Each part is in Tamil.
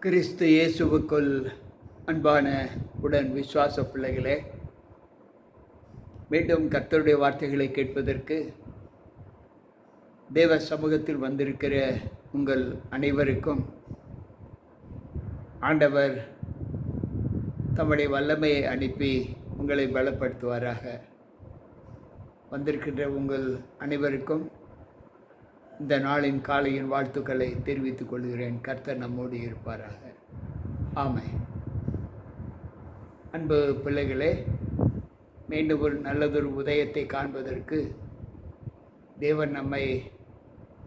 கிறிஸ்து இயேசுவுக்குள் அன்பான உடன் விசுவாச பிள்ளைகளே, மீண்டும் கர்த்தருடைய வார்த்தைகளை கேட்பதற்கு தேவ சமூகத்தில் வந்திருக்கிற உங்கள் அனைவருக்கும் ஆண்டவர் தம்முடைய வல்லமையை அனுப்பி உங்களை பலப்படுத்துவாராக. வந்திருக்கின்ற உங்கள் அனைவருக்கும் இந்த நாளின் காலையின் வாழ்த்துக்களை தெரிவித்துக் கொள்கிறேன். கர்த்தர் நம்மோடு இருப்பாராக. ஆமென். அன்பு பிள்ளைகளே, மீண்டும் ஒரு நல்லதொரு உதயத்தை காண்பதற்கு தேவன் நம்மை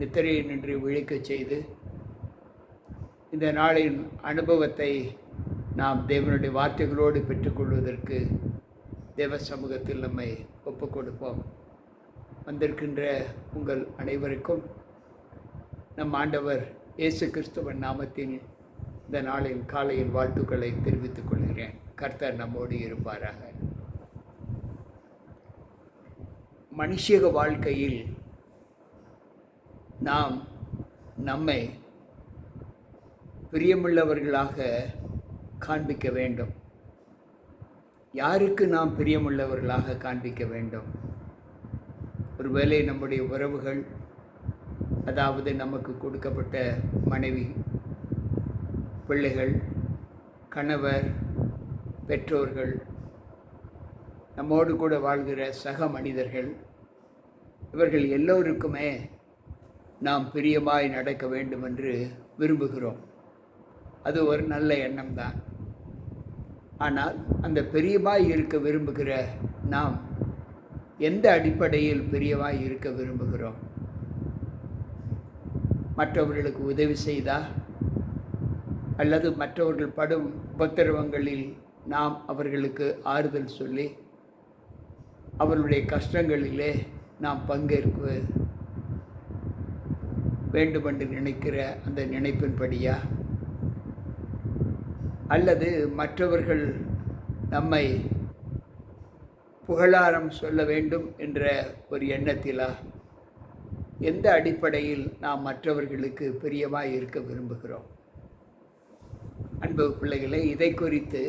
நித்திரையை நின்று விழிக்கச் செய்து இந்த நாளின் அனுபவத்தை நாம் தேவனுடைய வார்த்தைகளோடு பெற்றுக்கொள்வதற்கு தேவ சமூகத்தில் நம்மை ஒப்புக் கொடுப்போம். வந்திருக்கின்ற உங்கள் அனைவருக்கும் நம் ஆண்டவர் இயேசு கிறிஸ்துவின் நாமத்தில் இந்த நாளின் காலையில் வாழ்த்துக்களை தெரிவித்துக் கொள்கிறேன். கர்த்தர் நம்மோடு இருப்பாராக. மனுஷிக வாழ்க்கையில் நாம் நம்மை பிரியமுள்ளவர்களாக காண்பிக்க வேண்டும். யாருக்கு நாம் பிரியமுள்ளவர்களாக காண்பிக்க வேண்டும்? ஒருவேளை நம்முடைய உறவுகள், அதாவது நமக்கு கொடுக்கப்பட்ட மனைவி, பிள்ளைகள், கணவர், பெற்றோர்கள், நம்மோடு கூட வாழ்கிற சக மனிதர்கள், இவர்கள் எல்லோருக்குமே நாம் பிரியமாய் நடக்க வேண்டும் என்று விரும்புகிறோம். அது ஒரு நல்ல எண்ணம் தான். ஆனால் அந்த பிரியமாய் இருக்க விரும்புகிற நாம் எந்த அடிப்படையில் பிரியமாய் இருக்க விரும்புகிறோம்? மற்றவர்களுக்கு உதவி செய்தா, அல்லது மற்றவர்கள் படும் உபத்திரவங்களில் நாம் அவர்களுக்கு ஆறுதல் சொல்லி அவர்களுடைய கஷ்டங்களிலே நாம் பங்கேற்க வேண்டுமென்று நினைக்கிற அந்த நினைப்பின்படியா, அல்லது மற்றவர்கள் நம்மை புகழாரம் சொல்ல வேண்டும் என்ற ஒரு எண்ணத்திலா? எந்த அடிப்படையில் நாம் மற்றவர்களுக்கு பிரியமாய் இருக்க விரும்புகிறோம்? அன்பு பிள்ளைகளே, இதை குறித்து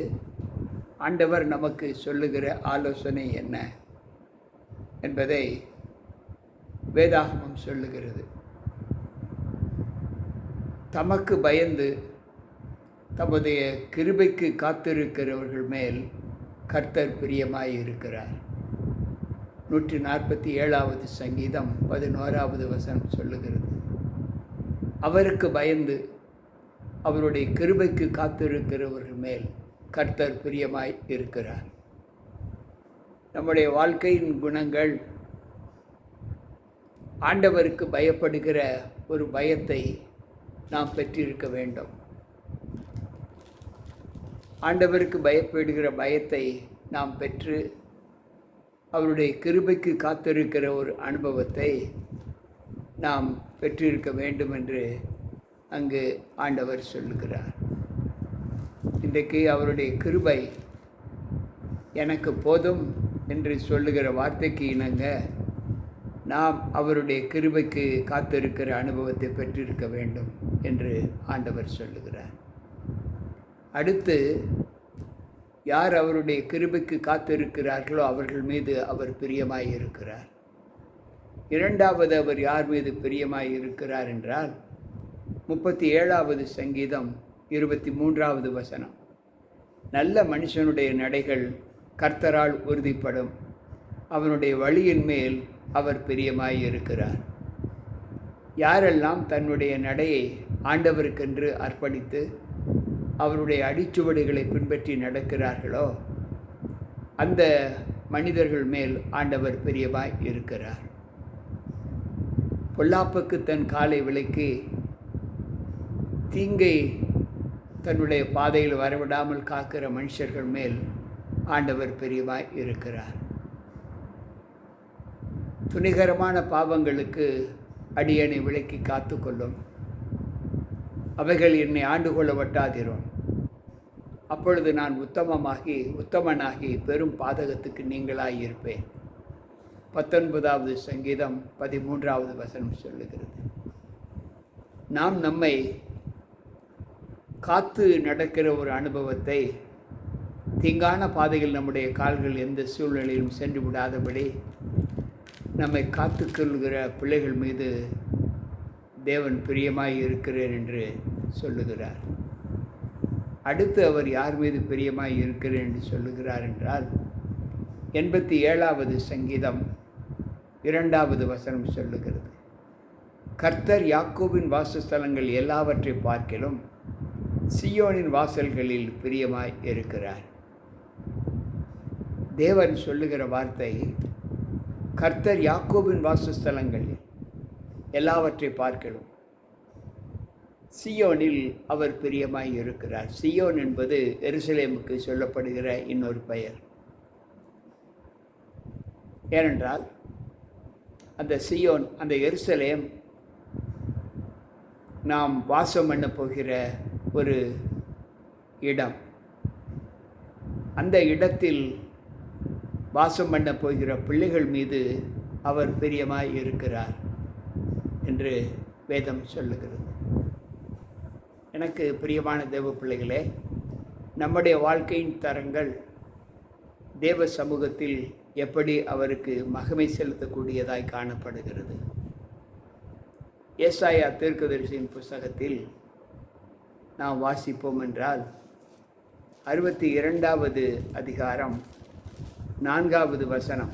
ஆண்டவர் நமக்கு சொல்லுகிற ஆலோசனை என்ன என்பதை வேதாகமம் சொல்லுகிறது. தமக்கு பயந்து தம்முடைய கிருபைக்கு காத்திருக்கிறவர்கள் மேல் கர்த்தர் பிரியமாய் இருக்கிறார். 147வது சங்கீதம் 11வது வசனம் சொல்லுகிறது. அவருக்கு பயந்து அவருடைய கிருபைக்கு காத்திருக்கிறவர்கள் மேல் கர்த்தர் பிரியமாய் இருக்கிறார். நம்முடைய வாழ்க்கையின் குணங்கள் ஆண்டவருக்கு பயப்படுகிற ஒரு பயத்தை நாம் பெற்றிருக்க வேண்டும். ஆண்டவருக்கு பயப்படுகிற பயத்தை நாம் பெற்று அவருடைய கிருபைக்கு காத்திருக்கிற ஒரு அனுபவத்தை நாம் பெற்றிருக்க வேண்டும் என்று அங்கு ஆண்டவர் சொல்லுகிறார். இன்றைக்கு அவருடைய கிருபை எனக்கு போதும் என்று சொல்லுகிற வார்த்தைக்கு இணங்க நாம் அவருடைய கிருபைக்கு காத்திருக்கிற அனுபவத்தை பெற்றிருக்க வேண்டும் என்று ஆண்டவர் சொல்லுகிறார். அடுத்து, யார் அவருடைய கிருபைக்கு காத்திருக்கிறார்களோ அவர்கள் மீது அவர் பிரியமாய் இருக்கிறார். இரண்டாவது, அவர் யார் மீது பிரியமாய் இருக்கிறார் என்றால் 37வது சங்கீதம் 23வது வசனம், நல்ல மனுஷனுடைய நடைகள் கர்த்தரால் உறுதிப்படும், அவனுடைய வழியின் மேல் அவர் பிரியமாய் இருக்கிறார். யாரெல்லாம் தன்னுடைய நடையை ஆண்டவருக்கென்று அர்ப்பணித்து அவருடைய அடிச்சுவடுகளை பின்பற்றி நடக்கிறார்களோ அந்த மனிதர்கள் மேல் ஆண்டவர் பிரியமாய் இருக்கிறார். பொல்லாப்புக்கு தன் காலை விலக்கி தீங்கை தன்னுடைய பாதையில் வரவிடாமல் காக்கிற மனுஷர்கள் மேல் ஆண்டவர் பிரியமாய் இருக்கிறார். துணிகரமான பாவங்களுக்கு அடியனை விலக்கி காத்து கொள்ளும், அவைகள் என்னை ஆண்டு கொள்ள வட்டாதிரும், அப்பொழுது நான் உத்தமனாகி பெரும் பாதகத்துக்கு நீங்களாய் இருப்பேன். 19வது சங்கீதம் 13வது வசனம் சொல்லுகிறது. நாம் நம்மை காத்து நடக்கிற ஒரு அனுபவத்தை, தீங்கான பாதையில் நம்முடைய கால்கள் எந்த சூழ்நிலையிலும் சென்று விடாதபடி நம்மை காத்துக்கொள்கிற பிள்ளைகள் மீது தேவன் பிரியமாய் இருக்கிறேன் என்று சொல்லுகிறார். அடுத்து அவர் யார் மீது பிரியமாய் இருக்கிறேன் என்று சொல்லுகிறார் என்றால், 87வது சங்கீதம் 2வது வசனம் சொல்லுகிறது, கர்த்தர் யாக்கோபின் வாசஸ்தலங்கள் எல்லாவற்றை பார்க்கிலும் சீயோனின் வாசல்களில் பிரியமாய் இருக்கிறார். தேவன் சொல்லுகிற வார்த்தை, கர்த்தர் யாக்கோபின் வாசஸ்தலங்களில் எல்லாவற்றை பார்க்கிலும் சீயோனில் அவர் பிரியமாய் இருக்கிறார். சீயோன் என்பது எருசலேமுக்கு சொல்லப்படுகிற இன்னொரு பெயர். ஏனென்றால் அந்த சீயோன், அந்த எருசலேம் நாம் வாசம் பண்ண போகிற ஒரு இடம். அந்த இடத்தில் வாசம் பண்ண போகிற பிள்ளைகள் மீது அவர் பிரியமாய் இருக்கிறார் என்று வேதம் சொல்லுகிறது. எனக்கு பிரியமான தேவ பிள்ளைகளே, நம்முடைய வாழ்க்கையின் தரங்கள் தேவ சமூகத்தில் எப்படி அவருக்கு மகிமை செலுத்தக்கூடியதாய் காணப்படுகிறது. ஏசாயா தீர்க்கதரிசியின் புஸ்தகத்தில் நாம் வாசிப்போம் என்றால், 62வது அதிகாரம் 4வது வசனம்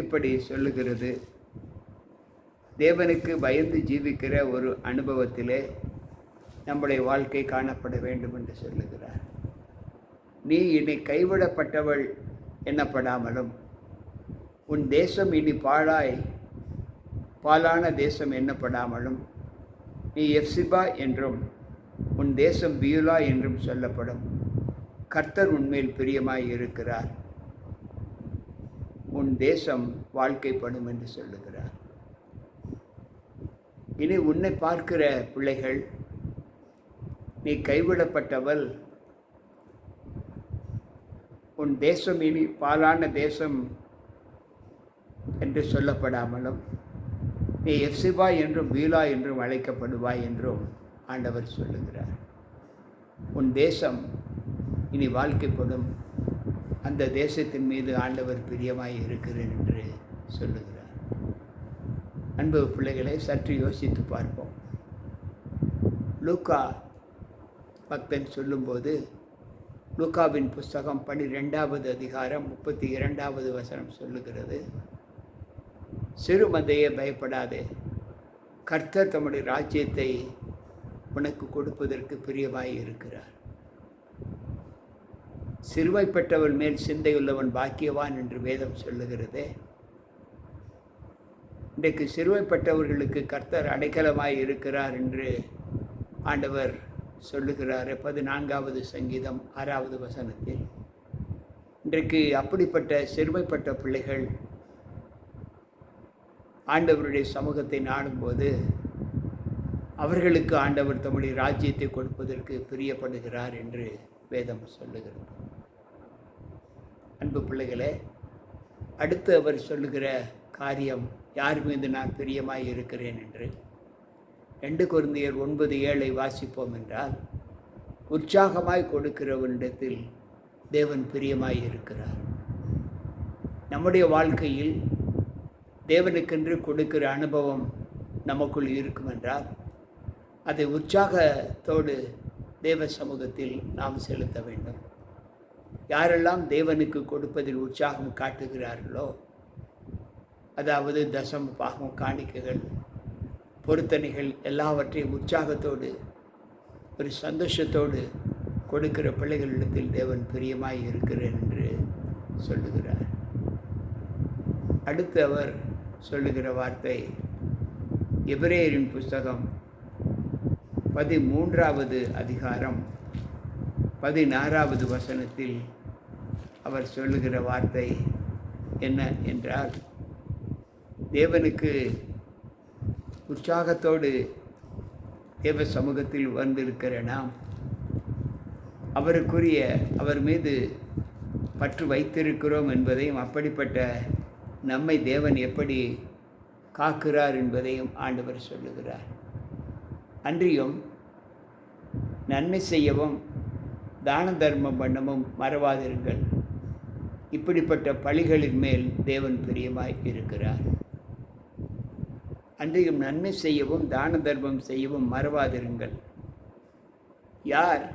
இப்படி சொல்லுகிறது, தேவனுக்கு பயந்து ஜீவிக்கிற ஒரு அனுபவத்திலே நம்முடைய வாழ்க்கை காணப்பட வேண்டும் என்று சொல்லுகிறார். நீ இனி கைவிடப்பட்டவள் எண்ணப்படாமலும், உன் தேசம் இனி பாழான தேசம் எண்ணப்படாமலும், நீ எப்சிபா என்றும் உன் தேசம் பியூலா என்றும் சொல்லப்படும். கர்த்தர் உன்மேல் பிரியமாய் இருக்கிறார், உன் தேசம் வாழ்க்கைப்படும் என்று சொல்லுகிறார். இனி உன்னை பார்க்கிற பிள்ளைகள், நீ கைவிடப்பட்டவள், உன் தேசம் இனி பாழான தேசம் என்று சொல்லப்படாமலும், நீ எப்சிபா என்றும் பீலா என்றும் அழைக்கப்படுவாய் என்றும் ஆண்டவர் சொல்லுகிறார். உன் தேசம் இனி வாழ்க்கைப்படும், அந்த தேசத்தின் மீது ஆண்டவர் பிரியமாய் இருக்கிறேன் என்று சொல்லுகிறார். அன்பு பிள்ளைகளை, சற்று யோசித்து பார்ப்போம். லூக்கா பக்தன் சொல்லும்போது, லூக்காவின் புஸ்தகம் 12வது அதிகாரம் 32வது வசனம் சொல்லுகிறது, சிறு மந்தையே பயப்படாதே, கர்த்தர் தம்முடைய ராஜ்யத்தை உனக்கு கொடுப்பதற்கு பிரியமாய் இருக்கிறார். சிறுமைப்பட்டவன் மேல் சிந்தையுள்ளவன் பாக்கியவான் என்று வேதம் சொல்லுகிறதே. இன்றைக்கு சிறுமைப்பட்டவர்களுக்கு கர்த்தர் அடைக்கலமாய் இருக்கிறார் என்று ஆண்டவர் சொல்லுகிறார். 14வது சங்கீதம் 6வது வசனத்தில். இன்றைக்கு அப்படிப்பட்ட சிறுமைப்பட்ட பிள்ளைகள் ஆண்டவருடைய சமூகத்தை நாடும்போது அவர்களுக்கு ஆண்டவர் தம்முடைய ராஜ்யத்தை கொடுப்பதற்கு பிரியப்படுகிறார் என்று வேதம் சொல்லுகிறது. அன்பு பிள்ளைகளே, அடுத்து அவர் சொல்லுகிற காரியம், யார் மீது நான் பிரியமாய் இருக்கிறேன் என்று. 2 கொரிந்தியர் 9:7 வாசிப்போம் என்றால், உற்சாகமாய் கொடுக்கிறவனிடத்தில் தேவன் பிரியமாய் இருக்கிறார். நம்முடைய வாழ்க்கையில் தேவனுக்கென்று கொடுக்கிற அனுபவம் நமக்குள் இருக்கும் என்றால், அதை உற்சாகத்தோடு தேவ சமூகத்தில் நாம் செலுத்த வேண்டும். யாரெல்லாம் தேவனுக்கு கொடுப்பதில் உற்சாகம் காட்டுகிறார்களோ, அதாவது தசம பாகம், காணிக்கைகள், பொருத்தனைகள் எல்லாவற்றையும் உற்சாகத்தோடு ஒரு சந்தோஷத்தோடு கொடுக்கிற பிள்ளைகளிடத்தில் தேவன் பிரியமாய் இருக்கிறேன் என்று சொல்லுகிறார். அடுத்து அவர் சொல்லுகிற வார்த்தை, எபிரேயரின் புஸ்தகம் 13வது அதிகாரம் 16வது வசனத்தில் அவர் சொல்லுகிற வார்த்தை என்ன என்றால், தேவனுக்கு உற்சாகத்தோடு தேவ சமூகத்தில் வந்திருக்கிற நாம் அவர் மீது பற்று வைத்திருக்கிறோம் என்பதையும், அப்படிப்பட்ட நம்மை தேவன் எப்படி காக்கிறார் என்பதையும் ஆண்டவர் சொல்லுகிறார். அன்றியும் நன்மை செய்யவும் தான தர்மம் பண்ணவும் மறவாதிருங்கள். இப்படிப்பட்ட பழிகளின் மேல் தேவன் பிரியமாய் இருக்கிறார். அன்றையும் நன்மை செய்யவும் தான தர்மம் செய்யவும் மறவாதிருங்கள். யார்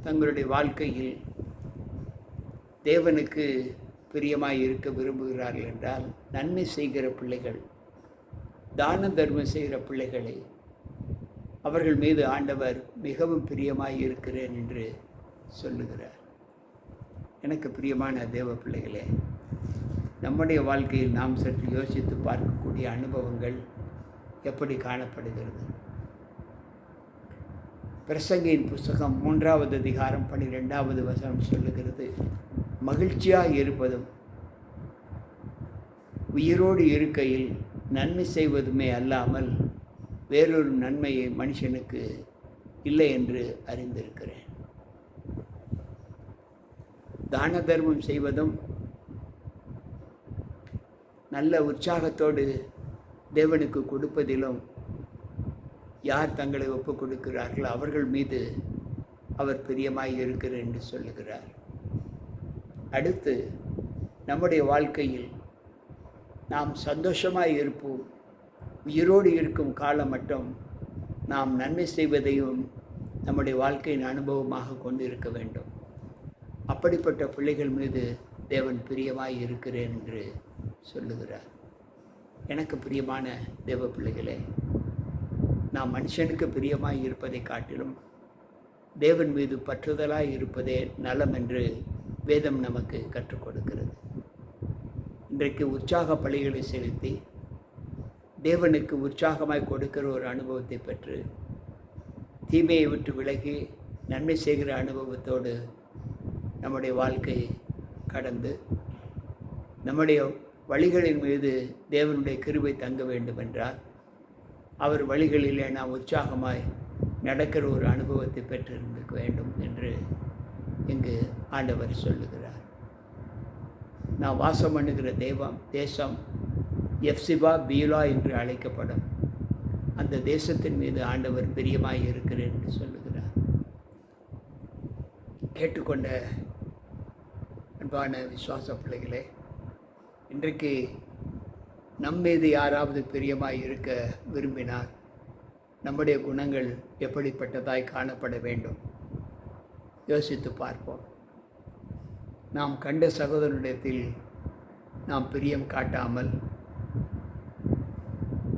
தங்களுடைய வாழ்க்கையில் தேவனுக்கு பிரியமாய் இருக்க விரும்புகிறார்கள் என்றால், நன்மை செய்கிற பிள்ளைகள், தான தர்மம் செய்கிற பிள்ளைகளை அவர்கள் மீது ஆண்டவர் மிகவும் பிரியமாய் இருக்கிறேன் என்று சொல்லுகிறார். எனக்கு பிரியமான தேவ பிள்ளைகளே, நம்முடைய வாழ்க்கையில் நாம் சற்று யோசித்து பார்க்கக்கூடிய அனுபவங்கள் எப்படி காணப்படுகிறது? பிரசங்கியின் புஸ்தகம் 3வது அதிகாரம் 12வது வசனம் சொல்லுகிறது, மகிழ்ச்சியாக இருப்பதும் உயிரோடு இருக்கையில் நன்மை செய்வதுமே அல்லாமல் வேறொரு நன்மையை மனுஷனுக்கு இல்லை என்று அறிந்திருக்கிறேன். தான தர்மம் செய்வதும் நல்ல உற்சாகத்தோடு தேவனுக்கு கொடுப்பதிலும் யார் தங்களை ஒப்புக் கொடுக்கிறார்களோ அவர்கள் மீது அவர் பிரியமாய் இருக்கிறார் என்று சொல்லுகிறார். அடுத்து, நம்முடைய வாழ்க்கையில் நாம் சந்தோஷமாய் இருப்போம். உயிரோடு இருக்கும் காலம் மட்டும் நாம் நன்மை செய்வதையும் நம்முடைய வாழ்க்கையின் அனுபவமாக கொண்டு இருக்க வேண்டும். அப்படிப்பட்ட பிள்ளைகள் மீது தேவன் பிரியமாய் இருக்கிறேன் என்று சொல்லுகிறார். எனக்கு பிரியமான தேவ பிள்ளைகளே, நாம் மனுஷனுக்கு பிரியமாய் இருப்பதை காட்டிலும் தேவன் மீது பற்றுதலாய் இருப்பதே நலம் என்று வேதம் நமக்கு கற்றுக் கொடுக்கிறது. இன்றைக்கு உற்சாக பலிகளை செலுத்தி தேவனுக்கு உற்சாகமாய் கொடுக்கிற ஒரு அனுபவத்தை பெற்று தீமையை விட்டு விலகி நன்மை செய்கிற அனுபவத்தோடு நம்முடைய வாழ்க்கை கடந்து நம்முடைய வழிகளின் மீது தேவனுடைய கிருபை தங்க வேண்டும் என்றால் அவர் வழிகளிலே நாம் உற்சாகமாய் நடக்கிற ஒரு அனுபவத்தை பெற்றிருக்க வேண்டும் என்று இங்கு ஆண்டவர் சொல்லுகிறார். நாம் வாசம் பண்ணுகிற தேசம் எப்சிபா பீலா என்று அழைக்கப்படும். அந்த தேசத்தின் மீது ஆண்டவர் பிரியமாய் இருக்கிறேன் என்று சொல்லுகிறார். கேட்டுக்கொண்ட அன்பான விசுவாச பிள்ளைகளே, இன்றைக்கு நம் மீது யாராவது பிரியமாய் இருக்க விரும்பினார், நம்முடைய குணங்கள் எப்படிப்பட்டதாய் காணப்பட வேண்டும் யோசித்து பார்ப்போம். நாம் கண்ட சகோதரனிடத்தில் நாம் பிரியம் காட்டாமல்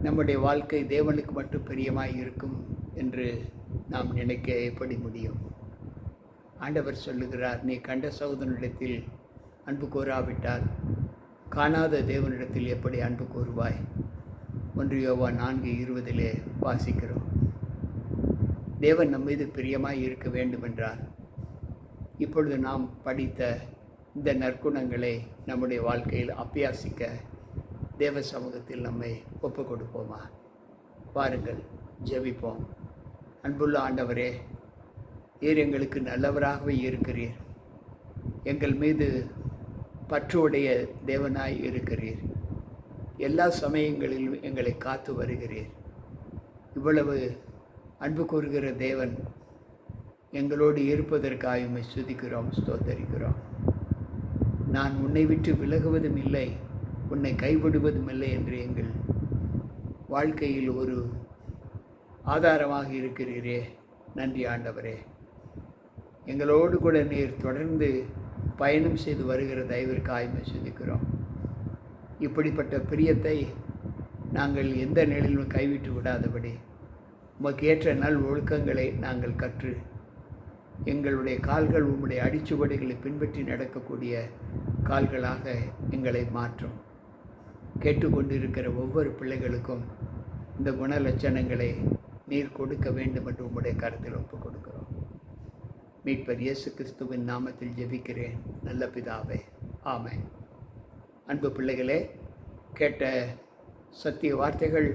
நம்முடைய வாழ்க்கை தேவனுக்கு மட்டும் பிரியமாய் இருக்கும் என்று நாம் நினைக்க எப்படி முடியும்? ஆண்டவர் சொல்லுகிறார், நீ கண்ட சகோதரனிடத்தில் அன்பு கூறாவிட்டால் காணாத தேவனிடத்தில் எப்படி அன்பு கூறுவாய்? 1 யோவான் 4:20 வாசிக்கிறோம். தேவன் நம் மீது பிரியமாய் இருக்க வேண்டுமென்றால் இப்பொழுது நாம் படித்த இந்த நற்குணங்களை நம்முடைய வாழ்க்கையில் அபியாசிக்க தேவ சமூகத்தில் நம்மை ஒப்புக் கொடுப்போமா? வாருங்கள், ஜெபிப்போம். அன்புள்ள ஆண்டவரே, நீர் எங்களுக்கு நல்லவராகவே இருக்கிறீர். எங்கள் மீது பற்றுடைய தேவனாய் இருக்கிறீர். எல்லா சமயங்களிலும் எங்களை காத்து வருகிறீர். இவ்வளவு அன்பு கூறுகிற தேவன் எங்களோடு இருப்பதற்காக உம்மை துதிக்கிறோம், ஸ்தோத்தரிக்கிறோம். நான் உன்னை விட்டு விலகுவதும் இல்லை, உன்னை கைவிடுவதும் இல்லை என்று எங்கள் வாழ்க்கையில் ஒரு ஆதாரமாக இருக்கிறீரே. நன்றி ஆண்டவரே. எங்களோடு கூட நீர் தொடர்ந்து பயணம் செய்து வருகிற தயவிற்காக உம்மை துதிக்கிறோம். இப்படிப்பட்ட பிரியத்தை நாங்கள் எந்த நிலையிலும் கைவிட்டு விடாதபடி உமக்கு ஏற்ற நல் ஒழுக்கங்களை நாங்கள் கற்று எங்களுடைய கால்கள் உம்முடைய அடிச்சுவடுகளை பின்பற்றி நடக்கக்கூடிய கால்களாக எங்களை மாற்றும். கேட்டுக்கொண்டிருக்கிற ஒவ்வொரு பிள்ளைகளுக்கும் இந்த குணலட்சணங்களை நீர் கொடுக்க வேண்டும் என்று உம்முடைய கருத்தில் ஒப்புக் கொடுக்கிறோம். மீட்பர் இயேசு கிறிஸ்துவின் நாமத்தில் ஜெபிக்கிறேன் நல்ல பிதாவே, ஆமென். அன்பு பிள்ளைகளே, கேட்ட சத்திய வார்த்தைகள்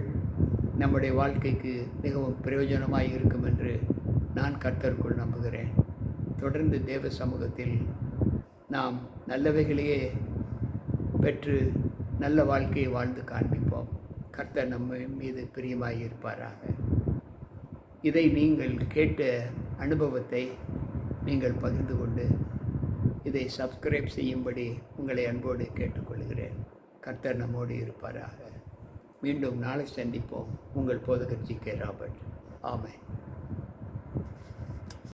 நம்முடைய வாழ்க்கைக்கு மிகவும் பிரயோஜனமாக இருக்கும் என்று நான் கர்த்தருக்குள் நம்புகிறேன். தொடர்ந்து தேவ சமூகத்தில் நாம் நல்லவைகளையே பெற்று நல்ல வாழ்க்கையை வாழ்ந்து காண்பிப்போம். கர்த்தர் நம்ம மீது பிரியமாய் இருப்பாராக. இதை நீங்கள் கேட்ட அனுபவத்தை நீங்கள் பகிர்ந்து கொண்டு இதை சப்ஸ்கிரைப் செய்யும்படி உங்களை அன்போடு கேட்டுக்கொள்கிறேன். கர்த்தர் நம்மோடு இருப்பாராக. மீண்டும் நாளை சந்திப்போம். உங்கள் போதகர் ஜி.கே. ராபர்ட். ஆமென்.